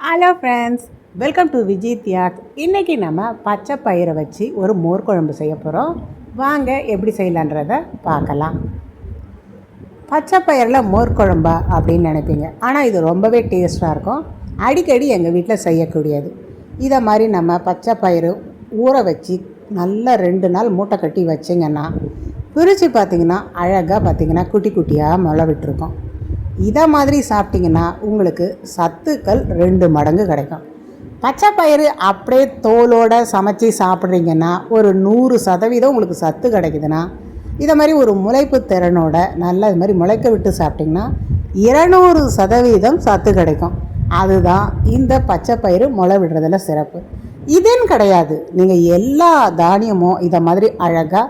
Hello friends, welcome to Vijay Thiyag. இன்றைக்கி நம்ம பச்சை பயிரை வச்சு ஒரு மோர் குழம்பு செய்ய போகிறோம். வாங்க எப்படி செய்யலான்றதை பார்க்கலாம். பச்சை பயிரில் மோர் குழம்பா அப்படின்னு நினைப்பீங்க, ஆனால் இது ரொம்பவே டேஸ்ட்டாக இருக்கும். அடிக்கடி எங்கள் வீட்டில் செய்யக்கூடியது. இதை மாதிரி நம்ம பச்சை பயிறு ஊற வச்சு நல்லா 2 நாள் மூட்டை கட்டி வச்சிங்கன்னா பிரித்து பார்த்திங்கன்னா அழகாக பார்த்திங்கன்னா குட்டி குட்டியாக முளை விட்டுருக்கோம். இதை மாதிரி சாப்பிட்டிங்கன்னா உங்களுக்கு சத்துக்கள் 2 மடங்கு கிடைக்கும். பச்சை பயிறு அப்படியே தோலோடு சமைச்சி சாப்பிட்றீங்கன்னா ஒரு 100% உங்களுக்கு சத்து கிடைக்குதுன்னா, இதை மாதிரி ஒரு முளைப்பு திறனோட நல்லா இது மாதிரி முளைக்க விட்டு சாப்பிட்டிங்கன்னா 200% சத்து கிடைக்கும். அதுதான் இந்த பச்சை பயிறு முளை விடுறதுல சிறப்பு. இதுன்னு கிடையாது, நீங்கள் எல்லா தானியமும் இதை மாதிரி அழகாக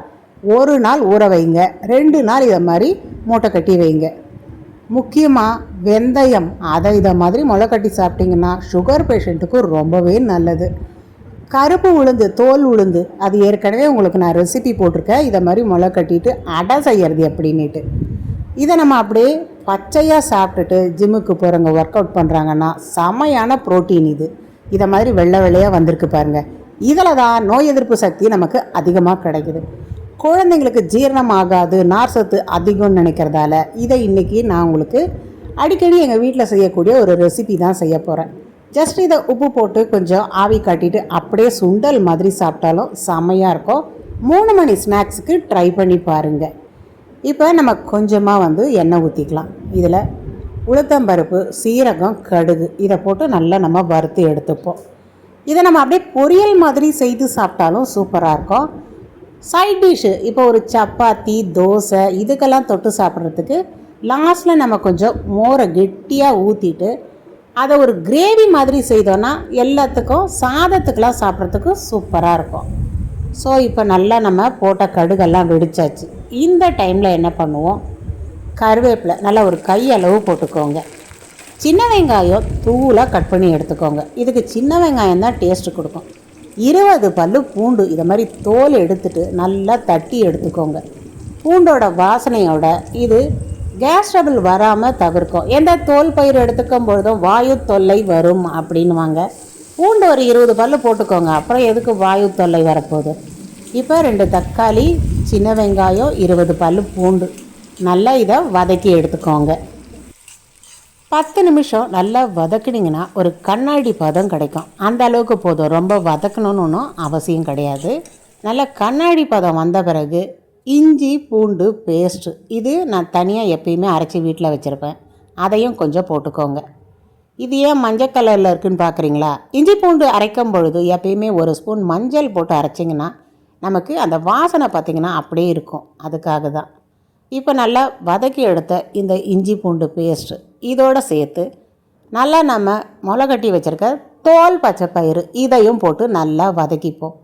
1 நாள் ஊற வைங்க, 2 நாள் இதை மாதிரி மூட்டை கட்டி வைங்க. முக்கியமாக வெந்தயம், அதை இதை மாதிரி முளை கட்டி சாப்பிட்டிங்கன்னா சுகர் பேஷண்ட்டுக்கு ரொம்பவே நல்லது. கருப்பு உளுந்து, தோல் உளுந்து, அது ஏற்கனவே உங்களுக்கு நான் ரெசிபி போட்டிருக்கேன். இதை மாதிரி முளை கட்டிட்டு அடை செய்கிறது எப்படின்னுட்டு. இதை நம்ம அப்படியே பச்சையாக சாப்பிட்டுட்டு ஜிம்முக்கு போகிறவங்க ஒர்க் அவுட் பண்ணுறாங்கன்னா செமையான ப்ரோட்டீன் இது. இதை மாதிரி வெள்ளை வெள்ளையாக வந்திருக்கு பாருங்கள். இதில் தான் நோய் எதிர்ப்பு சக்தி நமக்கு அதிகமாக கிடைக்குது. குழந்தைங்களுக்கு ஜீரணம் ஆகாது, நார் சத்து அதிகம்னு நினைக்கிறதால இதை இன்றைக்கி நான் உங்களுக்கு அடிக்கடி எங்கள் வீட்டில் செய்யக்கூடிய ஒரு ரெசிபி தான் செய்ய போகிறேன். ஜஸ்ட் இதை உப்பு போட்டு கொஞ்சம் ஆவி காட்டிட்டு அப்படியே சுண்டல் மாதிரி சாப்பிட்டாலும் செம்மையாக இருக்கும். 3 மணி ஸ்நாக்ஸுக்கு ட்ரை பண்ணி பாருங்கள். இப்போ நம்ம கொஞ்சமாக எண்ணெய் ஊற்றிக்கலாம். இதில் உளுத்தம்பருப்பு, சீரகம், கடுகு இதை போட்டு நல்லா நம்ம வறுத்து எடுத்துப்போம். இதை நம்ம அப்படியே பொரியல் மாதிரி செய்து சாப்பிட்டாலும் சூப்பராக இருக்கும். சைட் டிஷ்ஷு இப்போ ஒரு சப்பாத்தி, தோசை இதுக்கெல்லாம் தொட்டு சாப்பிட்றதுக்கு லாஸ்ட்டில் நம்ம கொஞ்சம் மோரை கெட்டியாக ஊற்றிட்டு அதை ஒரு கிரேவி மாதிரி செய்தோன்னா எல்லாத்துக்கும் சாதத்துக்கெலாம் சாப்பிட்றதுக்கு சூப்பராக இருக்கும். ஸோ இப்போ நல்லா நம்ம போட்ட கடுகெல்லாம் வெடிச்சாச்சு. இந்த டைமில் என்ன பண்ணுவோம், கருவேப்பிலை நல்லா ஒரு கையளவு போட்டுக்கோங்க. சின்ன வெங்காயம் தூளாக கட் பண்ணி எடுத்துக்கோங்க. இதுக்கு சின்ன வெங்காயம் தான் டேஸ்ட்டு கொடுக்கும். 20 பல்லு பூண்டு இதை மாதிரி தோல் எடுத்துட்டு நல்லா தட்டி எடுத்துக்கோங்க. பூண்டோட வாசனையோட இது கேஸ் ட்ரபிள் வராமல் தவிர்க்கும். எந்த தோல் பயிர் எடுத்துக்கும் பொழுதும் வாயு தொல்லை வரும் அப்படின்வாங்க. பூண்டு ஒரு 20 பல்லு போட்டுக்கோங்க, அப்புறம் எதுக்கு வாயு தொல்லை வரப்போகுது. இப்போ 2 தக்காளி, சின்ன வெங்காயம், 20 பல்லு பூண்டு நல்லா இதை வதக்கி எடுத்துக்கோங்க. 10 நிமிஷம் நல்லா வதக்கினீங்கன்னா ஒரு கண்ணாடி பதம் கிடைக்கும். அந்த அளவுக்கு போதும், ரொம்ப வதக்கணும்னு ஒன்றும் அவசியம் கிடையாது. நல்லா கண்ணாடி பதம் வந்த பிறகு இஞ்சி பூண்டு பேஸ்ட்டு இது நான் தனியாக எப்பயுமே அரைச்சி வீட்டில் வச்சுருப்பேன், அதையும் கொஞ்சம் போட்டுக்கோங்க. இது ஏன் மஞ்சள் கலரில் இருக்குதுன்னு பார்க்குறீங்களா? இஞ்சி பூண்டு அரைக்கும் பொழுது எப்பயுமே 1 ஸ்பூன் மஞ்சள் போட்டு அரைச்சிங்கன்னா நமக்கு அந்த வாசனை பார்த்திங்கன்னா அப்படியே இருக்கும், அதுக்காக தான். இப்போ நல்லா வதக்கி எடுத்த இந்த இஞ்சி பூண்டு பேஸ்ட்டு இதோடு சேர்த்து நல்லா நம்ம முளை கட்டி வச்சுருக்க தோல் பச்சை பயிறு இதையும் போட்டு நல்லா வதக்கிப்போம்.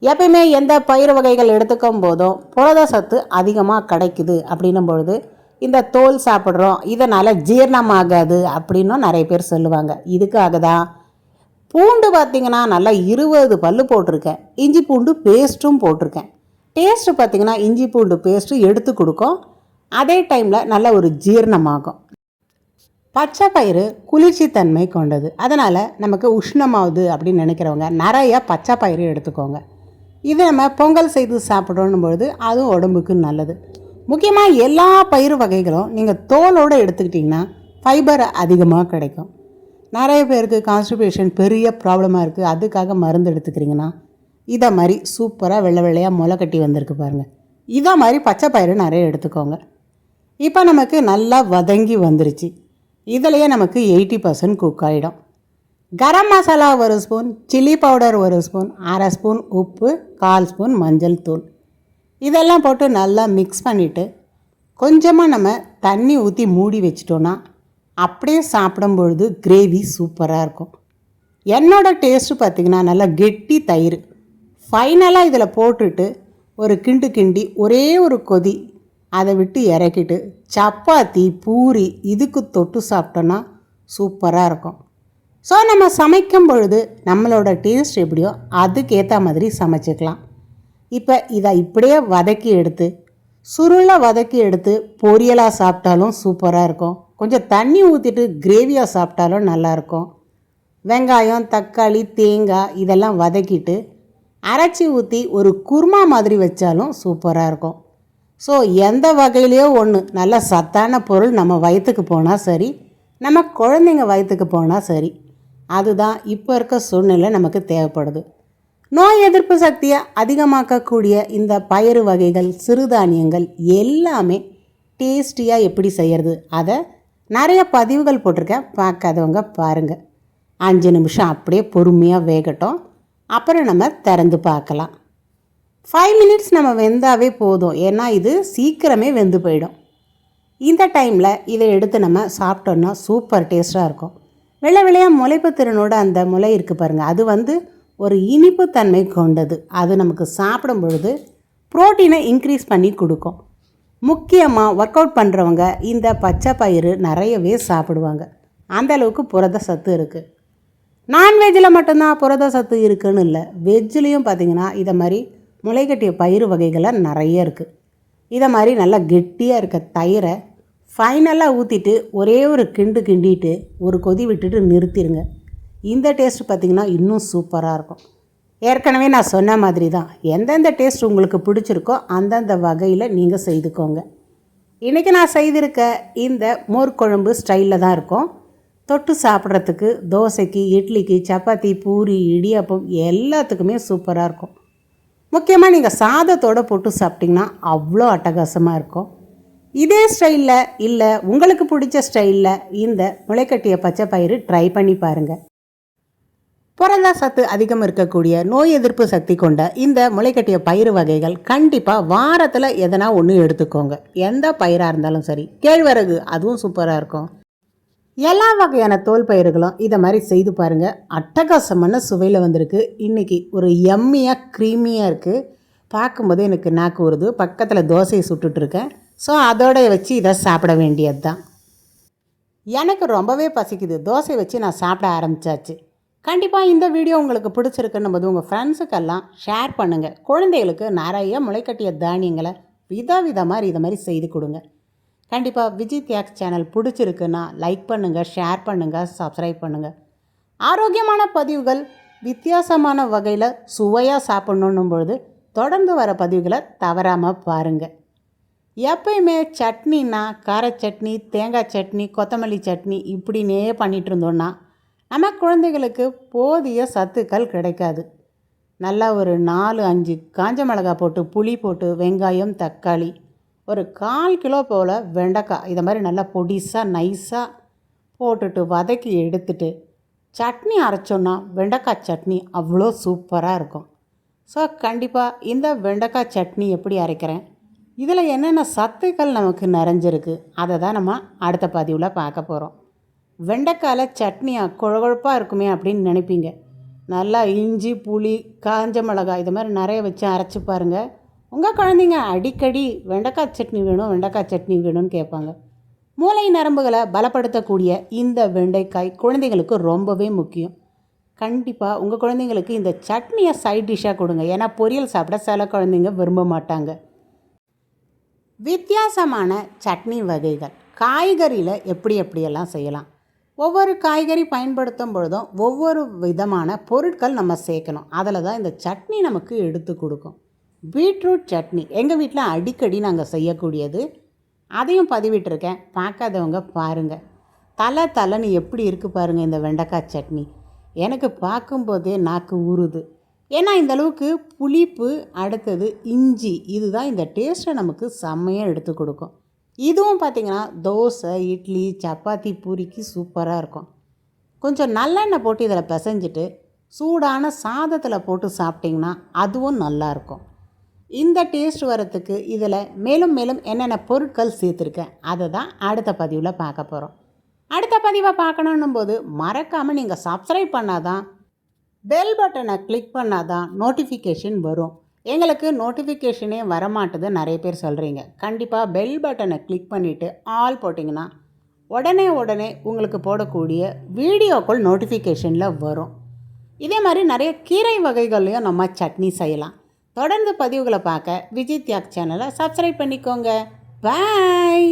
எப்பயுமே எந்த பயிறு வகைகள் எடுத்துக்கும் போதும் புரத சத்து அதிகமாக கிடைக்குது அப்படின்னும் பொழுது இந்த தோல் சாப்பிட்றோம், இதனால் ஜீரணமாகாது அப்படின்னும் நிறைய பேர் சொல்லுவாங்க. இதுக்காக தான் பூண்டு பார்த்திங்கன்னா நல்லா 20 பல்லு போட்டிருக்கேன். இஞ்சி பூண்டு பேஸ்ட்டும் போட்டிருக்கேன். டேஸ்ட்டு பார்த்திங்கன்னா இஞ்சி பூண்டு பேஸ்ட்டு எடுத்து கொடுக்கும், அதே டைமில் நல்ல ஒரு ஜீரணமாகும். பச்சை பயிறு குளிர்ச்சி தன்மை கொண்டது, அதனால் நமக்கு உஷ்ணமாகுது அப்படின்னு நினைக்கிறவங்க நிறையா பச்சை பயிறு எடுத்துக்கோங்க. இது நம்ம பொங்கல் செய்து சாப்பிடணும் பொழுது அதுவும் உடம்புக்கு நல்லது. முக்கியமாக எல்லா பயிறு வகைகளும் நீங்கள் தோலோடு எடுத்துக்கிட்டிங்கன்னா ஃபைபர் அதிகமாக கிடைக்கும். நிறைய பேருக்கு கான்ஸ்டிபேஷன் பெரிய ப்ராப்ளமாக இருக்குது, அதுக்காக மருந்து எடுத்துக்கிறீங்கன்னா இதை மாதிரி சூப்பராக வெள்ளை வெள்ளையாக முளை கட்டி வந்திருக்கு பாருங்கள். இதை மாதிரி பச்சை பயிறு நிறைய எடுத்துக்கோங்க. இப்போ நமக்கு நல்லா வதங்கி வந்துருச்சு. இதிலையே நமக்கு 80% குக் ஆகிடும். Garam masala 1 spoon, chilli powder 1 spoon, 1/2 spoon உப்பு, 1/4 ஸ்பூன் மஞ்சள் தூள் இதெல்லாம் போட்டு நல்லா மிக்ஸ் பண்ணிவிட்டு கொஞ்சமாக நம்ம தண்ணி ஊற்றி மூடி வச்சிட்டோன்னா அப்படியே சாப்பிடும் பொழுது கிரேவி சூப்பராக இருக்கும். என்னோடய டேஸ்ட்டு பார்த்திங்கன்னா நல்லா கெட்டி தயிர் ஃபைனலாக இதில் போட்டுட்டு ஒரு கிண்டு கிண்டி ஒரே ஒரு கொதி அதை விட்டு இறக்கிட்டு சப்பாத்தி, பூரி இதுக்கு தொட்டு சாப்பிட்டோன்னா சூப்பராக இருக்கும். ஸோ நம்ம சமைக்கும் பொழுது நம்மளோட டேஸ்ட் எப்படியோ அதுக்கேற்ற மாதிரி சமைச்சிக்கலாம். இப்போ இதை இப்படியே வதக்கி எடுத்து சுருளாக வதக்கி எடுத்து பொரியலாக சாப்பிட்டாலும் சூப்பராக இருக்கும். கொஞ்சம் தண்ணி ஊற்றிட்டு கிரேவியாக சாப்பிட்டாலும் நல்லாயிருக்கும். வெங்காயம், தக்காளி, தேங்காய் இதெல்லாம் வதக்கிட்டு அரைச்சி ஊற்றி ஒரு குருமா மாதிரி வச்சாலும் சூப்பராக இருக்கும். ஸோ எந்த வகையிலையோ ஒன்று நல்ல சத்தான பொருள் நம்ம வயிற்றுக்கு போனால் சரி, நம்ம குழந்தைங்க வயிற்றுக்கு போனால் சரி, அதுதான் இப்போ இருக்க சூழ்நிலை நமக்கு தேவைப்படுது. நோய் எதிர்ப்பு சக்தியை அதிகமாக்கக்கூடிய இந்த பயறு வகைகள், சிறுதானியங்கள் எல்லாமே டேஸ்டியாக எப்படி செய்கிறது அதை நிறைய பதிவுகள் போட்டிருக்கேன். பார்க்காதவங்க பாருங்கள். 5 நிமிஷம் அப்படியே பொறுமையாக வேகட்டும். அப்புறம் நம்ம திறந்து பார்க்கலாம். 5 மினிட்ஸ் நம்ம வெந்தாவே போதும். ஏன்னா இது சீக்கிரமே வெந்து போயிடும். இந்த டைமில் இதை எடுத்து நம்ம சாப்பிட்டோன்னா சூப்பர் டேஸ்ட்டாக இருக்கும். வெள்ளையாக முளைப்பு திறனோட அந்த முளை இருக்குது பாருங்கள், அது ஒரு இனிப்பு தன்மை கொண்டது. அது நமக்கு சாப்பிடும் பொழுது ப்ரோட்டீனை இன்க்ரீஸ் பண்ணி கொடுக்கும். முக்கியமாக ஒர்க் அவுட் பண்ணுறவங்க இந்த பச்சை பயிறு நிறையவே சாப்பிடுவாங்க. அந்தளவுக்கு புரத சத்து இருக்குது. நான்வெஜ்ஜில் மட்டும்தான் புரத சத்து இருக்குதுன்னு இல்லை, வெஜ்ஜுலேயும் பார்த்திங்கன்னா இதை மாதிரி முளைக்கட்டிய பயிறு வகைகளாக நிறைய இருக்குது. இதை மாதிரி நல்லா கெட்டியாக இருக்க தயிரை ஃபைனலாக ஊற்றிட்டு ஒரே ஒரு கிண்டிட்டு ஒரு கொதி விட்டுட்டு நிறுத்திடுங்க. இந்த டேஸ்ட் பார்த்திங்கன்னா இன்னும் சூப்பராக இருக்கும். ஏற்கனவே நான் சொன்ன மாதிரி தான், எந்தெந்த டேஸ்ட் உங்களுக்கு பிடிச்சிருக்கோ அந்தந்த வகையில் நீங்கள் செய்துக்கோங்க. இன்றைக்கி நான் செய்திருக்க இந்த மோர் குழம்பு ஸ்டைலில் தான் இருக்கும். தொட்டு சாப்பிட்றதுக்கு தோசைக்கு, இட்லிக்கு, சப்பாத்தி, பூரி, இடியாப்பம் எல்லாத்துக்குமே சூப்பராக இருக்கும். முக்கியமாக நீங்கள் சாதத்தோடு போட்டு சாப்பிட்டிங்கன்னா அவ்வளோ அட்டகாசமாக இருக்கும். இதே ஸ்டைலில் இல்லை உங்களுக்கு பிடிச்ச ஸ்டைலில் இந்த முளைக்கட்டிய பச்சை பயிறு ட்ரை பண்ணி பாருங்கள். புரத சத்து அதிகம் இருக்கக்கூடிய நோய் எதிர்ப்பு சக்தி கொண்ட இந்த முளைக்கட்டிய பயிறு வகைகள் கண்டிப்பாக வாரத்தில் எதனா ஒன்று எடுத்துக்கோங்க. எந்த பயிராக இருந்தாலும் சரி. கேழ்வரகு அதுவும் சூப்பராக இருக்கும். எல்லா வகையான தோல் பயிர்களும் இதை மாதிரி செய்து பாருங்கள். அட்டகாசமான சுவையில் வந்திருக்கு. இன்றைக்கி ஒரு எம்மியாக க்ரீமியாக இருக்குது. பார்க்கும்போது எனக்கு நாக்கு வருது. பக்கத்தில் தோசையை சுட்டுட்ருக்கேன். ஸோ அதோட வச்சு இதை சாப்பிட வேண்டியது தான். எனக்கு ரொம்பவே பசிக்குது. தோசை வச்சு நான் சாப்பிட ஆரம்பித்தாச்சு. கண்டிப்பாக இந்த வீடியோ உங்களுக்கு பிடிச்சிருக்குன்னும் போது உங்கள் ஃப்ரெண்ட்ஸுக்கெல்லாம் ஷேர் பண்ணுங்கள். குழந்தைகளுக்கு நிறைய முளைக்கட்டிய தானியங்களை விதவிதமாக இதை மாதிரி செய்து கொடுங்க. கண்டிப்பாக விஜய் தியாக் சேனல் பிடிச்சிருக்குன்னா லைக் பண்ணுங்கள், ஷேர் பண்ணுங்கள், சப்ஸ்கிரைப் பண்ணுங்கள். ஆரோக்கியமான பதிவுகள் வித்தியாசமான வகையில் சுவையாக சாப்பிட்ணும் பொழுது தொடர்ந்து வர பதிவுகளை தவறாமல் பாருங்கள். எப்பயுமே சட்னின்னா கார சட்னி, தேங்காய் சட்னி, கொத்தமல்லி சட்னி இப்படின்னே பண்ணிகிட்டு இருந்தோன்னா நம்ம குழந்தைகளுக்கு போதிய சத்துக்கள் கிடைக்காது. நல்லா ஒரு 4-5 காஞ்ச மிளகாய் போட்டு, புளி போட்டு, வெங்காயம், தக்காளி, ஒரு 1/4 கிலோ போல் வெண்டைக்காய் இதை மாதிரி நல்லா பொடிசாக நைஸாக போட்டுட்டு வதக்கி எடுத்துட்டு சட்னி அரைச்சோன்னா வெண்டைக்காய் சட்னி அவ்வளோ சூப்பராக இருக்கும். ஸோ கண்டிப்பாக இந்த வெண்டைக்காய் சட்னி எப்படி அரைக்கிறேன், இதில் என்னென்ன சத்துக்கள் நமக்கு நிறைஞ்சிருக்கு அதை தான் நம்ம அடுத்த பதிவில் பார்க்க போகிறோம். வெண்டைக்காயில் சட்னியாக குழகுழப்பாக இருக்குமே அப்படின்னு நினைப்பீங்க. நல்லா இஞ்சி, புளி, காஞ்ச மிளகாய் இது மாதிரி நிறைய வச்சு அரைச்சி பாருங்கள். உங்கள் குழந்தைங்க அடிக்கடி வெண்டைக்காய் சட்னி வேணும், வெண்டைக்காய் சட்னி வேணும்னு கேட்பாங்க. மூளை நரம்புகளை பலப்படுத்தக்கூடிய இந்த வெண்டைக்காய் குழந்தைங்களுக்கு ரொம்பவே முக்கியம். கண்டிப்பாக உங்கள் குழந்தைங்களுக்கு இந்த சட்னியை சைட் டிஷ்ஷாக கொடுங்க. ஏன்னா பொரியல் சாப்பிட சில குழந்தைங்க விரும்ப மாட்டாங்க. வித்தியாசமான சட்னி வகைகள் காய்கறியில் எப்படியெல்லாம் செய்யலாம். ஒவ்வொரு காய்கறி பயன்படுத்தும் பொழுதும் ஒவ்வொரு விதமான பொருட்கள் நம்ம சேர்க்கணும். அதில் தான் இந்த சட்னி நமக்கு எடுத்து கொடுக்கும். பீட்ரூட் சட்னி எங்கள் வீட்டில் அடிக்கடி நாங்கள் செய்யக்கூடியது. அதையும் பதிவிட்டிருக்கேன். பார்க்காதவங்க பாருங்கள். தலைன்னு எப்படி இருக்குது பாருங்கள் இந்த வெண்டைக்காய் சட்னி. எனக்கு பார்க்கும்போதே நாக்கு ஊறுது. ஏன்னா இந்தளவுக்கு புளிப்பு, அடுத்தது இஞ்சி, இதுதான் இந்த டேஸ்ட்டை நமக்கு செம்மையாக எடுத்து கொடுக்கும். இதுவும் பார்த்திங்கன்னா தோசை, இட்லி, சப்பாத்தி, பூரிக்கு சூப்பராக இருக்கும். கொஞ்சம் நல்லெண்ணெய் போட்டு இதில் பிசைஞ்சிட்டு சூடான சாதத்தில் போட்டு சாப்பிட்டிங்கன்னா அதுவும் நல்லாயிருக்கும். இந்த டேஸ்ட் வரத்துக்கு இதில் மேலும் என்னென்ன பொருட்கள் சேர்த்துருக்கேன் அதை தான் அடுத்த பதிவில் பார்க்க போகிறோம். அடுத்த பதிவை பார்க்கணும் போது மறக்காமல் நீங்கள் சப்ஸ்கிரைப் பண்ணாதான், பெல் பட்டனை கிளிக் பண்ணாதான் நோட்டிஃபிகேஷன் வரும். எங்களுக்கு நோட்டிஃபிகேஷனே வரமாட்டுது நிறைய பேர் சொல்கிறீங்க. கண்டிப்பாக பெல் பட்டனை கிளிக் பண்ணிவிட்டு ஆல் போட்டிங்கன்னா உடனே உங்களுக்கு போடக்கூடிய வீடியோக்கள் நோட்டிஃபிகேஷனில் வரும். இதே மாதிரி நிறைய கீரை வகைகள்லையும் நம்ம சட்னி செய்யலாம். தொடர்ந்து பதிவுகளை பார்க்க விஜய் தியாக் சேனலை சப்ஸ்கிரைப் பண்ணிக்கோங்க. பாய்.